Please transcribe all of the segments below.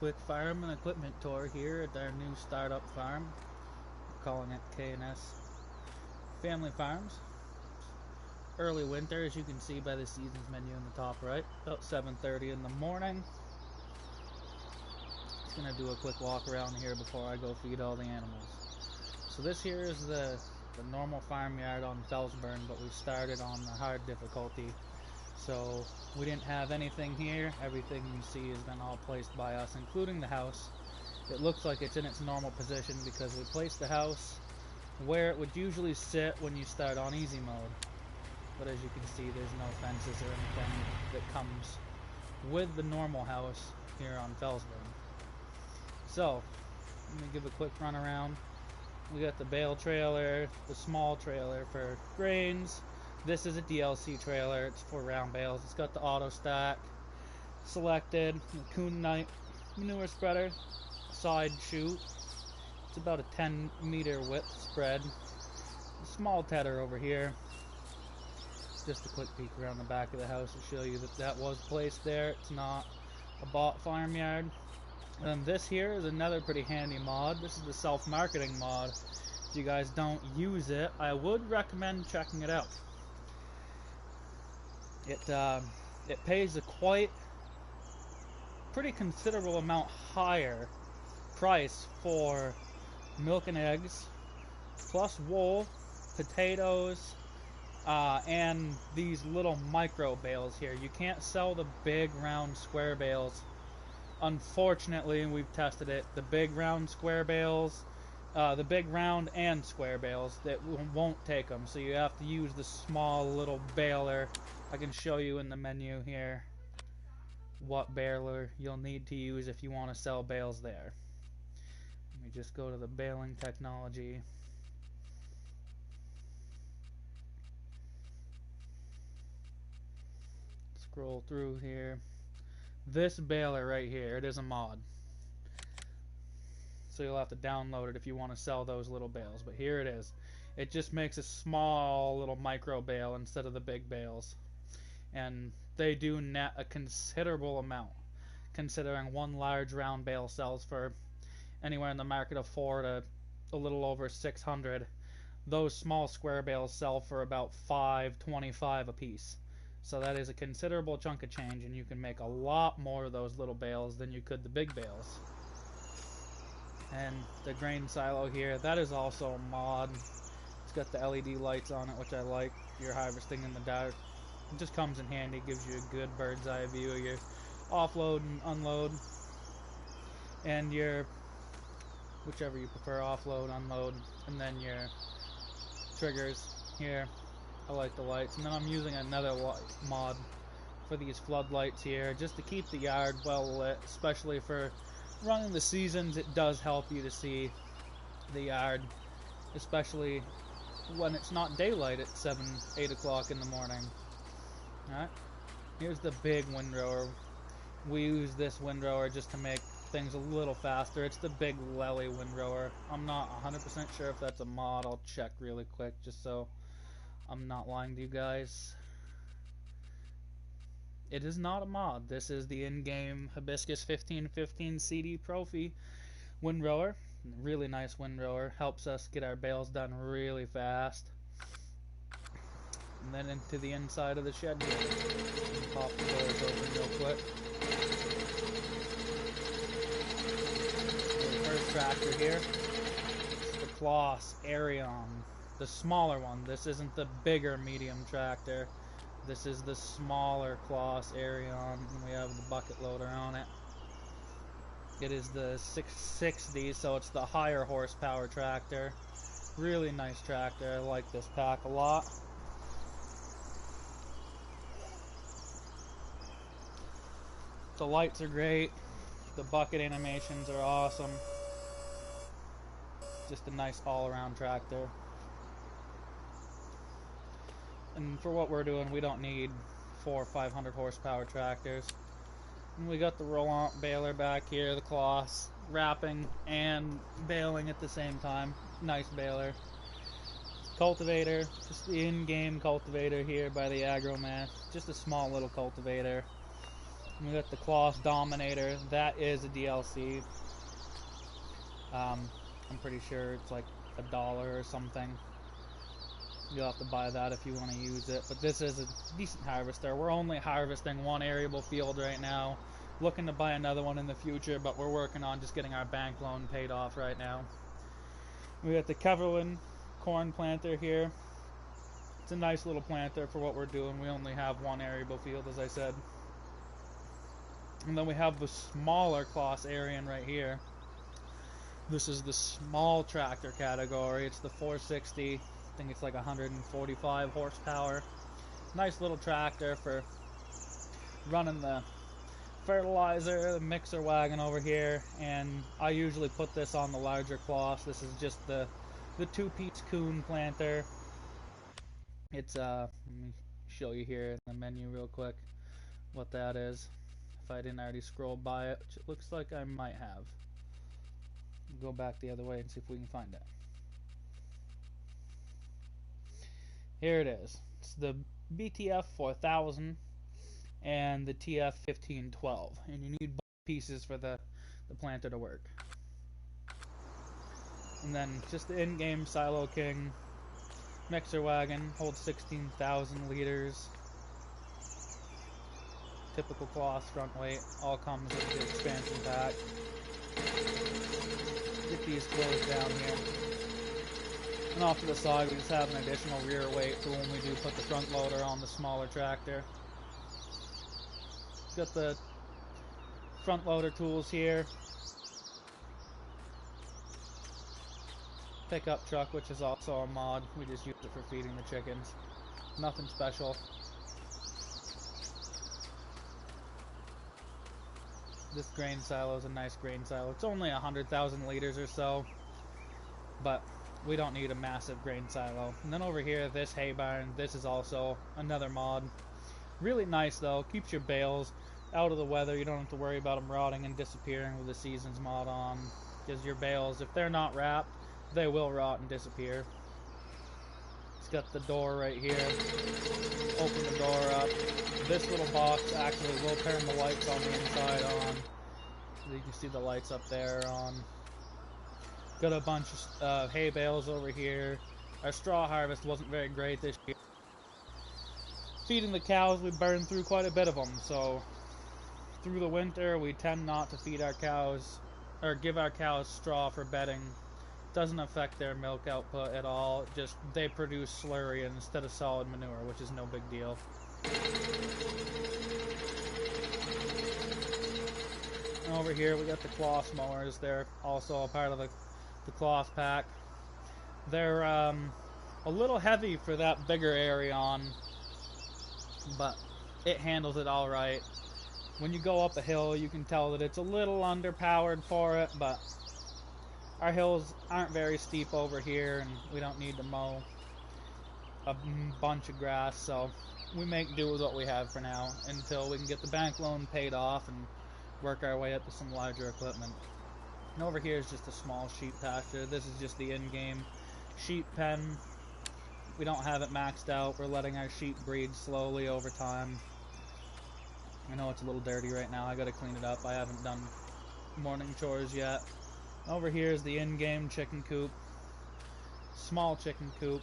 Quick farm and equipment tour here at our new startup farm. We're calling it K&S Family Farms. Early winter, as you can see by the seasons menu in the top right, about 7:30 in the morning. Just gonna do a quick walk around here before I go feed all the animals. So this here is the normal farmyard on Felsburn, but we started on the hard difficulty. So we didn't have anything here. Everything you see has been all placed by us, including the house. It looks like it's in its normal position because we placed the house where it would usually sit when you start on easy mode. But as you can see, there's no fences or anything that comes with the normal house here on Felsburn. So, let me give a quick run around. We got the bale trailer, the small trailer for grains. This is a DLC trailer, it's for round bales. It's got the auto stack selected, the Coon Knight manure spreader, side chute. It's about a 10-meter width spread. A small tedder over here. Just a quick peek around the back of the house to show you that that was placed there. It's not a bought farmyard. And this here is another pretty handy mod. This is the self-marketing mod. If you guys don't use it, I would recommend checking it out. It pays a pretty considerable amount higher price for milk and eggs, plus wool, potatoes, and these little micro bales here. You can't sell the big round square bales. Unfortunately, we've tested it. The big round square bales, the big round and square bales, that won't take them. So you have to use the small little baler. I can show you in the menu here what baler you'll need to use if you want to sell bales there. Let me just go to the baling technology. Scroll through here. This baler right here, it is a mod. So you'll have to download it if you want to sell those little bales. But here it is. It just makes a small little micro bale instead of the big bales. And they do net a considerable amount, considering one large round bale sells for anywhere in the market of 4 to a little over 600. Those small square bales sell for about $5.25 a piece. So that is a considerable chunk of change, and you can make a lot more of those little bales than you could the big bales. And the grain silo here, that is also a mod. It's got the LED lights on it, which I like. You're harvesting in the dark. It just comes in handy, gives you a good bird's eye view of your offload and unload, and your, whichever you prefer, offload, unload, and then your triggers here. I like the lights. And then I'm using another mod for these floodlights here, just to keep the yard well lit, especially for running the seasons. It does help you to see the yard, especially when it's not daylight at 7, 8 o'clock in the morning. Alright, here's the big windrower. We use this windrower just to make things a little faster. It's the big Lely windrower. I'm not 100% sure if that's a mod. I'll check really quick just so I'm not lying to you guys. It is not a mod. This is the in-game Hibiscus 1515 CD Profi windrower. Really nice windrower. Helps us get our bales done really fast. And then into the inside of the shed here. Pop the doors open real quick. The first tractor here. It's the Kloss Arion. The smaller one. This isn't the bigger medium tractor. This is the smaller Kloss Arion. And we have the bucket loader on it. It is the 660, so it's the higher horsepower tractor. Really nice tractor. I like this pack a lot. The lights are great. The bucket animations are awesome. Just a nice all-around tractor. And for what we're doing, we don't need 400 or 500 horsepower tractors. And we got the Rollant baler back here, the Kloss, wrapping and baling at the same time. Nice baler. Cultivator, just the in-game cultivator here by the Agromath. Just a small little cultivator. We got the Cloth Dominator. That is a DLC. I'm pretty sure it's like $1 or something. You'll have to buy that if you want to use it. But this is a decent harvester. We're only harvesting one arable field right now. Looking to buy another one in the future, but we're working on just getting our bank loan paid off right now. We got the Keverlin corn planter here. It's a nice little planter for what we're doing. We only have one arable field, as I said. And then we have the smaller Claas Arian right here. This is the small tractor category. It's the 460. I think it's like 145 horsepower. Nice little tractor for running the fertilizer, the mixer wagon over here, and I usually put this on the larger Claas. This is just the two-piece coon planter. It's let me show you here in the menu real quick what that is, if I didn't already scroll by it, which it looks like I might have. Go back the other way and see if we can find it. Here it is. It's the BTF 4000 and the TF 1512, and you need both pieces for the planter to work. And then just the in-game Silo King mixer wagon, holds 16,000 liters. Typical Claas front weight, all comes with the expansion pack. Get these closed down here. And off to the side we just have an additional rear weight for when we do put the front loader on the smaller tractor. Got the front loader tools here. Pickup truck, which is also a mod. We just use it for feeding the chickens. Nothing special. This grain silo is a nice grain silo. It's only 100,000 liters or so, but we don't need a massive grain silo. And then over here, this hay barn, this is also another mod. Really nice though, keeps your bales out of the weather. You don't have to worry about them rotting and disappearing with the seasons mod on, because your bales, if they're not wrapped, they will rot and disappear. It's got the door right here. Open the door up. This little box actually will turn the lights on the inside on. So you can see the lights up there on. Got a bunch of hay bales over here. Our straw harvest wasn't very great this year. Feeding the cows, we burned through quite a bit of them, so through the winter we tend not to feed our cows or give our cows straw for bedding. Doesn't affect their milk output at all, just they produce slurry instead of solid manure, which is no big deal. And over here we got the Claas mowers. They're also a part of the Claas pack. They're a little heavy for that bigger Arion, but it handles it alright. When you go up a hill you can tell that it's a little underpowered for it, but our hills aren't very steep over here, and we don't need to mow a bunch of grass, so we make do with what we have for now until we can get the bank loan paid off and work our way up to some larger equipment. And over here is just a small sheep pasture. This is just the in-game sheep pen. We don't have it maxed out. We're letting our sheep breed slowly over time. I know it's a little dirty right now. I gotta clean it up. I haven't done morning chores yet. Over here is the in-game chicken coop. Small chicken coop.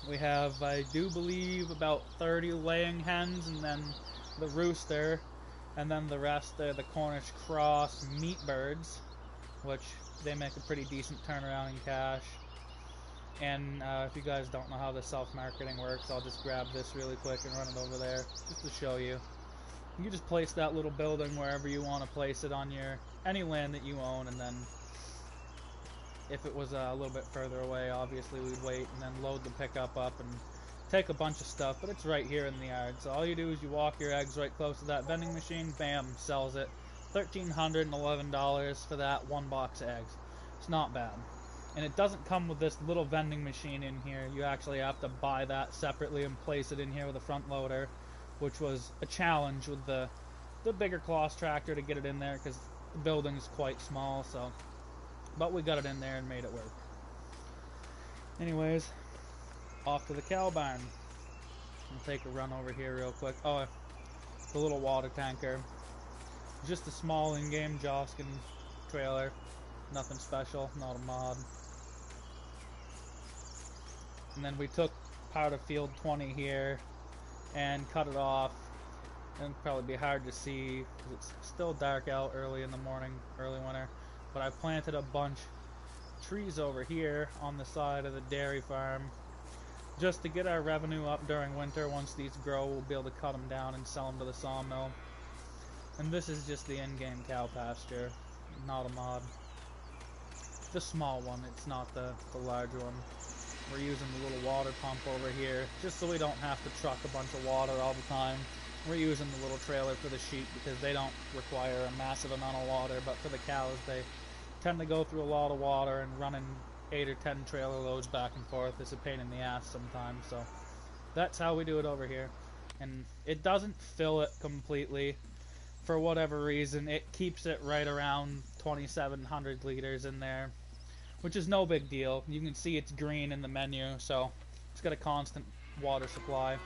We have, I do believe, about 30 laying hens, and then the rooster, and then the rest are the Cornish cross meat birds, which they make a pretty decent turnaround in cash. And if you guys don't know how the self-marketing works, I'll just grab this really quick and run it over there just to show you. You just place that little building wherever you want to place it on your any land that you own, and then if it was a little bit further away, obviously we'd wait and then load the pickup up and take a bunch of stuff, but it's right here in the yard. So all you do is you walk your eggs right close to that vending machine, bam, sells it. $1,311 for that one box of eggs. It's not bad. And it doesn't come with this little vending machine in here. You actually have to buy that separately and place it in here with a front loader, which was a challenge with the bigger Claas tractor to get it in there because the building is quite small. So, but we got it in there and made it work. Anyways, off to the cow barn. I'll take a run over here real quick. Oh, the little water tanker. Just a small in-game Joskin trailer. Nothing special, not a mod. And then we took part of field 20 here and cut it off. It'll probably be hard to see because it's still dark out early in the morning, early winter. But I planted a bunch of trees over here on the side of the dairy farm just to get our revenue up during winter. Once these grow, we'll be able to cut them down and sell them to the sawmill. And this is just the in-game cow pasture, not a mod. The small one, it's not the large one. We're using the little water pump over here just so we don't have to truck a bunch of water all the time. We're using the little trailer for the sheep because they don't require a massive amount of water, but for the cows they tend to go through a lot of water, and running 8 or 10 trailer loads back and forth is a pain in the ass sometimes. So that's how we do it over here. And it doesn't fill it completely. For whatever reason, it keeps it right around 2,700 liters in there, which is no big deal. You can see it's green in the menu, so it's got a constant water supply.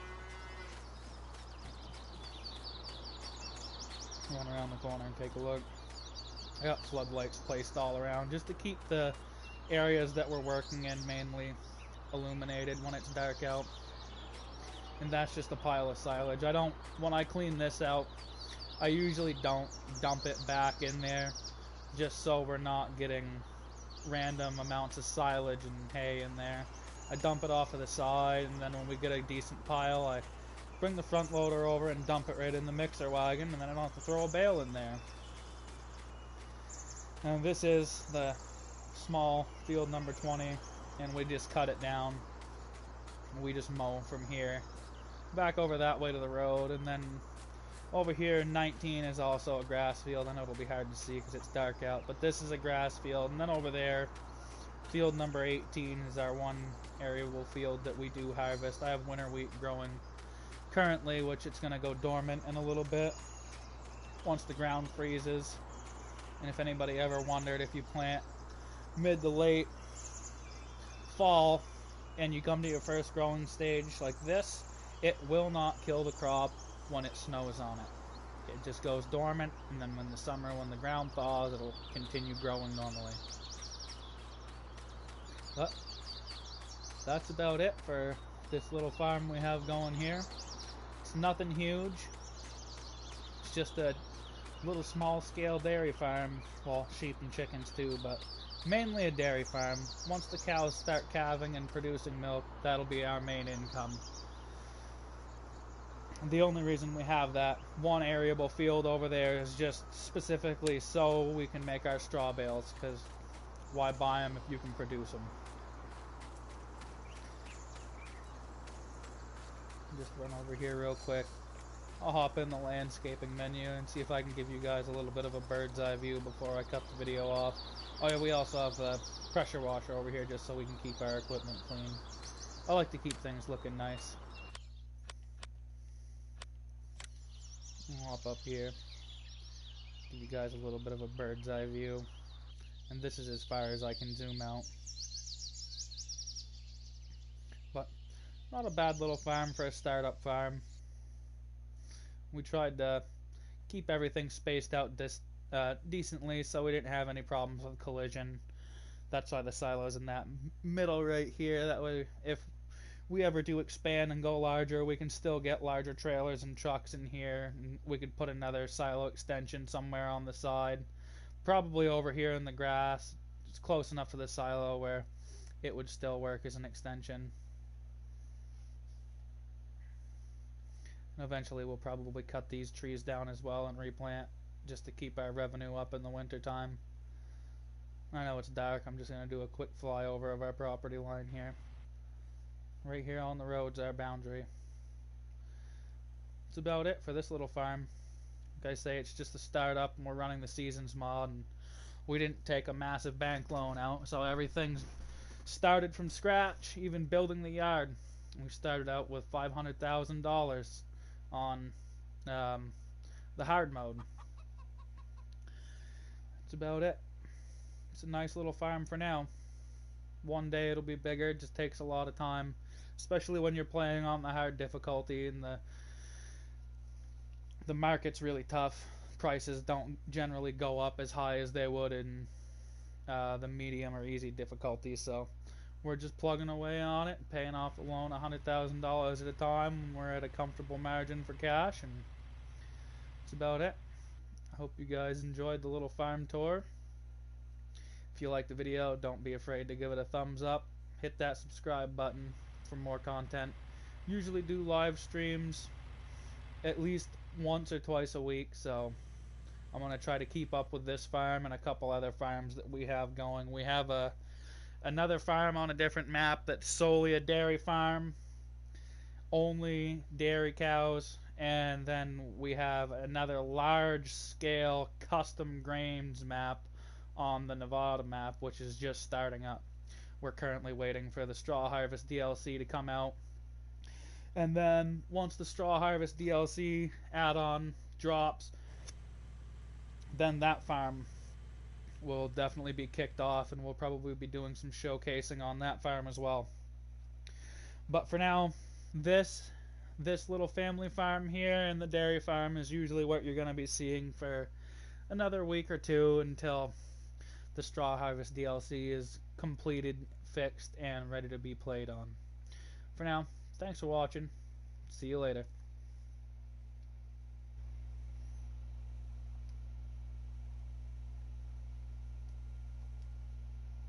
Run around the corner and take a look. I got floodlights placed all around just to keep the areas that we're working in mainly illuminated when it's dark out. And that's just a pile of silage. When I clean this out, I usually don't dump it back in there just so we're not getting random amounts of silage and hay in there. I dump it off to the side, and then when we get a decent pile, I bring the front loader over and dump it right in the mixer wagon, and then I don't have to throw a bale in there. And this is the small field number 20, and we just cut it down. We just mow from here back over that way to the road, and then over here 19 is also a grass field. I know it'll be hard to see because it's dark out, but this is a grass field. And then over there, field number 18 is our one arable field that we do harvest. I have winter wheat growing currently, which it's going to go dormant in a little bit once the ground freezes. And if anybody ever wondered, if you plant mid to late fall and you come to your first growing stage like this, it will not kill the crop when it snows on it. It just goes dormant, and then when the ground thaws, it'll continue growing normally. But that's about it for this little farm we have going here. It's nothing huge. It's just a little small scale dairy farm. Well, sheep and chickens too, but mainly a dairy farm. Once the cows start calving and producing milk, that'll be our main income. The only reason we have that one arable field over there is just specifically so we can make our straw bales, because why buy them if you can produce them? Just run over here real quick. I'll hop in the landscaping menu and see if I can give you guys a little bit of a bird's eye view before I cut the video off. Oh yeah, we also have a pressure washer over here just so we can keep our equipment clean. I like to keep things looking nice. I'll hop up here, give you guys a little bit of a bird's eye view, and this is as far as I can zoom out. But not a bad little farm for a startup farm. We tried to keep everything spaced out decently so we didn't have any problems with collision. That's why the silo's in that middle right here. That way, if we ever do expand and go larger, we can still get larger trailers and trucks in here, and we could put another silo extension somewhere on the side, probably over here in the grass. It's close enough to the silo where it would still work as an extension. And eventually we'll probably cut these trees down as well and replant just to keep our revenue up in the winter time. I know it's dark, I'm just going to do a quick flyover of our property line here. Right here on the road's our boundary. That's about it for this little farm. Like I say, it's just a startup, and we're running the Seasons mod, and we didn't take a massive bank loan out, so everything's started from scratch, even building the yard. We started out with $500,000 on the hard mode. That's about it. It's a nice little farm for now. One day it'll be bigger. It just takes a lot of time, especially when you're playing on the hard difficulty, and the the market's really tough. Prices don't generally go up as high as they would in the medium or easy difficulty, so we're just plugging away on it, paying off the loan $100,000 at a time when we're at a comfortable margin for cash, and that's about it. I hope you guys enjoyed the little farm tour. If you liked the video, don't be afraid to give it a thumbs up. Hit that subscribe button for more content. Usually do live streams at least once or twice a week, so I'm going to try to keep up with this farm and a couple other farms that we have going. We have another farm on a different map that's solely a dairy farm, only dairy cows, and then we have another large scale custom grains map on the Nevada map, which is just starting up. We're currently waiting for the straw harvest DLC to come out, and then once the straw harvest DLC add-on drops, then that farm will definitely be kicked off, and we'll probably be doing some showcasing on that farm as well. But for now, this little family farm here and the dairy farm is usually what you're going to be seeing for another week or two until the straw harvest DLC is completed, fixed, and ready to be played on. For now, thanks for watching. See you later.